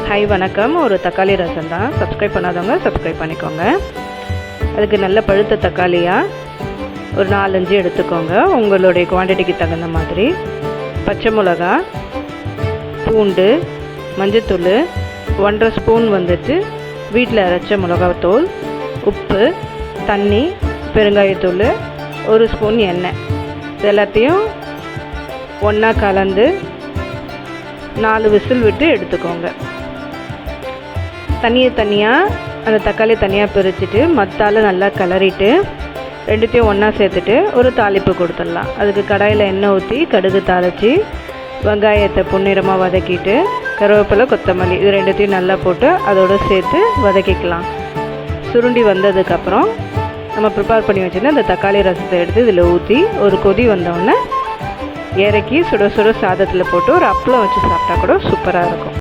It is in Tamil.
ஹாய் வணக்கம். ஒரு தக்காளி ரசம் தான். சப்ஸ்கிரைப் பண்ணாதவங்க சப்ஸ்கிரைப் பண்ணிக்கோங்க. அதுக்கு நல்ல பழுத்த தக்காளியாக ஒரு 4-5 எடுத்துக்கோங்க, உங்களுடைய குவான்டிட்டிக்கு தகுந்த மாதிரி. பச்சை மிளகா, பூண்டு, மஞ்சத்தூள், 1.5 ஸ்பூன் வந்துட்டு வீட்டில் அரைச்ச மிளகாத்தூள், உப்பு, தண்ணி, பெருங்காயத்தூள், 1 ஸ்பூன் எண்ணெய். இது எல்லாத்தையும் ஒன்றா கலந்து 4 விசில் விட்டு எடுத்துக்கோங்க. தண்ணியை தனியாக, அந்த தக்காளி தனியாக பிரிச்சுட்டு மத்தால் நல்லா கிளறிட்டு ரெண்டுத்தையும் ஒன்றா சேர்த்துட்டு ஒரு தாளிப்பு கொடுத்துடலாம். அதுக்கு கடாயில் எண்ணெய் ஊற்றி கடுகு தாளித்து வெங்காயத்தை பொன்னிறமாக வதக்கிட்டு கருவேப்பிலை, கொத்தமல்லி இது ரெண்டுத்தையும் நல்லா போட்டு அதோடு சேர்த்து வதக்கிக்கலாம். சுருண்டி வந்ததுக்கப்புறம் நம்ம ப்ரிப்பேர் பண்ணி வச்சுருந்த அந்த தக்காளி ரசத்தை எடுத்து இதில் ஊற்றி ஒரு கொதி வந்தோடனே இறக்கி சுட சுட சாதத்தில் போட்டு ஒரு அப்பளம் வச்சு சாப்பிட்டா கூட சூப்பராக இருக்கும்.